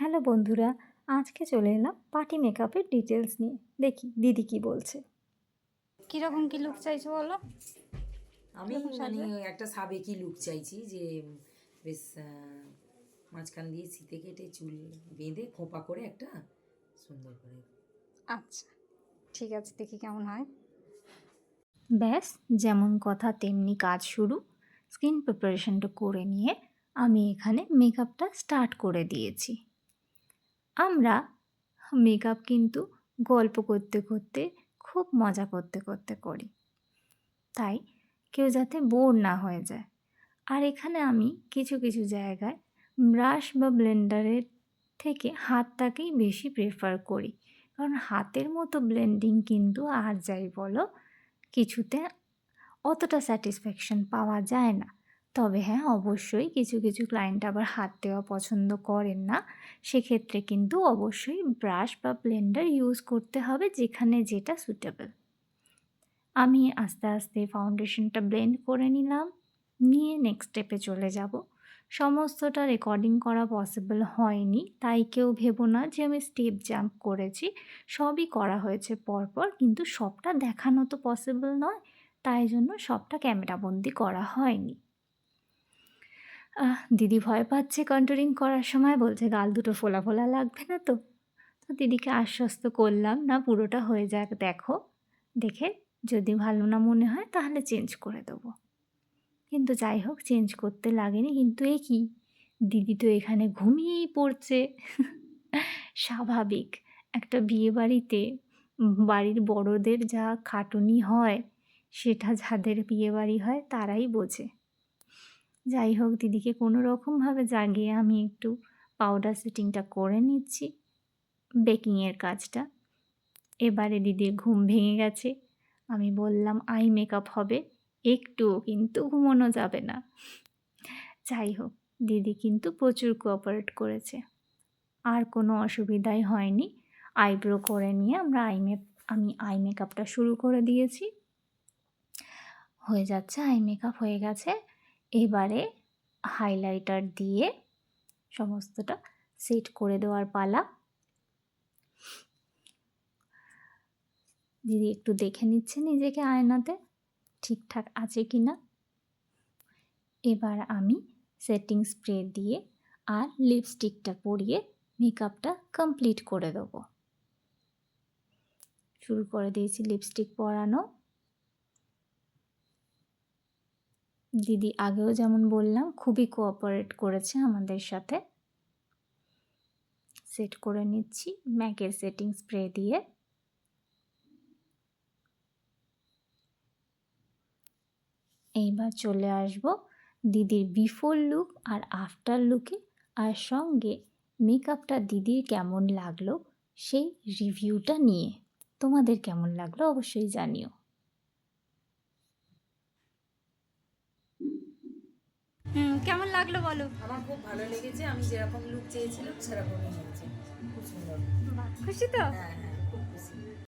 Hello বন্ধুরা, আজকে চলে এলাম পার্টি মেকআপের ডিটেলস নিয়ে। দেখি দিদি কি বলছে। কিরকম কি লুক চাইছো বলো? আমি মানে একটা সাবেকি লুক চাইছি, যে বেশ মাঝখান দিয়ে শীতে কেটে চুল বেঁধে খোঁপা করে একটা সুন্দর করে। আচ্ছা, ঠিক আছে, দেখি কেমন হয়। ব্যাস, যেমন কথা তেমনি কাজ শুরু। স্কিন প্রিপারেশনটা করে নিয়ে আমি এখানে মেকআপটা স্টার্ট করে দিয়েছি। আমরা মেকআপ কিন্তু গল্প করতে করতে, খুব মজা করতে করতে করি, তাই কেউ যাতে বোর না হয়ে যায়। আর এখানে আমি কিছু কিছু জায়গায় ব্রাশ বা ব্লেন্ডারের থেকে হাতটাকেই বেশি প্রেফার করি, কারণ হাতের মতো ব্লেন্ডিং কিন্তু আর যাই বলো কিছুতে অতটা স্যাটিসফ্যাকশন পাওয়া যায় না। তবে হ্যাঁ, অবশ্যই কিছু কিছু ক্লায়েন্ট আবার হাত দেওয়া পছন্দ করেন না, সেক্ষেত্রে কিন্তু অবশ্যই ব্রাশ বা ব্লেন্ডার ইউজ করতে হবে, যেখানে যেটা সুটেবল। আমি আস্তে আস্তে ফাউন্ডেশনটা ব্লেন্ড করে নিলাম, নিয়ে নেক্সট স্টেপে চলে যাব। সমস্তটা রেকর্ডিং করা পসিবল হয়নি, তাই কেউ ভেবো না যে আমি স্টেপ জাম্প করেছি। সবই করা হয়েছে পরপর, কিন্তু সবটা দেখানো তো পসিবল নয়, তাই জন্য সবটা ক্যামেরাবন্দি করা হয়নি। দিদি ভয় পাচ্ছে কন্ট্রোলিং করার সময়, বলছে গাল দুটো ফোলা ফোলা লাগবে না তো? তো দিদিকে আশ্বস্ত করলাম, না পুরোটা হয়ে যাক, দেখো, দেখে যদি ভালো না মনে হয় তাহলে চেঞ্জ করে দেবো। কিন্তু যাই হোক, চেঞ্জ করতে লাগেনি। কিন্তু এ কি, দিদি তো এখানে ঘুমিয়েই পড়ছে। স্বাভাবিক, একটা বিয়েবাড়িতে বাড়ির বড়দের যা খাটুনি হয়, সেটা যাদের বিয়েবাড়ি হয় তারাই বোঝে। যাই হোক, দিদিকে কোনো রকমভাবে জাগিয়ে আমি একটু পাউডার সেটিংটা করে নিচ্ছি, বেকিংয়ের কাজটা। এবারে দিদির ঘুম ভেঙে গেছে। আমি বললাম আই মেকআপ হবে, একটুও কিন্তু ঘুমোনো যাবে না। যাই হোক, দিদি কিন্তু প্রচুর কোঅপারেট করেছে, আর কোনো অসুবিধাই হয়নি। আইব্রো করে নিয়ে আমি আই মেকআপটা শুরু করে দিয়েছি। হয়ে যাচ্ছে, আই মেকআপ হয়ে গেছে। এবারে হাইলাইটার দিয়ে সমস্তটা সেট করে দেওয়ার পালা। দিদি একটু দেখে নিচ্ছে নিজেকে আয়নাতে, ঠিকঠাক আছে কি না। এবার আমি সেটিং স্প্রে দিয়ে আর লিপস্টিকটা পরিয়ে মেকআপটা কমপ্লিট করে দেবো। শুরু করে দিয়েছি লিপস্টিক পরানো। দিদি আগেও যেমন বললাম খুবই কোঅপারেট করেছে আমাদের সাথে। সেট করে নিচ্ছি ম্যাকের সেটিং স্প্রে দিয়ে। এইবার চলে আসব দিদির বিফোর লুক আর আফটার লুকে, আর সঙ্গে মেকআপটা দিদির কেমন লাগলো সেই রিভিউটা নিয়ে। তোমাদের কেমন লাগলো অবশ্যই জানিও। কেমন লাগলো বলো? আমার খুব ভালো লেগেছে, আমি যেরকম লুক চেয়েছিলাম সেরকমই হয়েছে, খুব সুন্দর। খুশি তো? হ্যাঁ হ্যাঁ।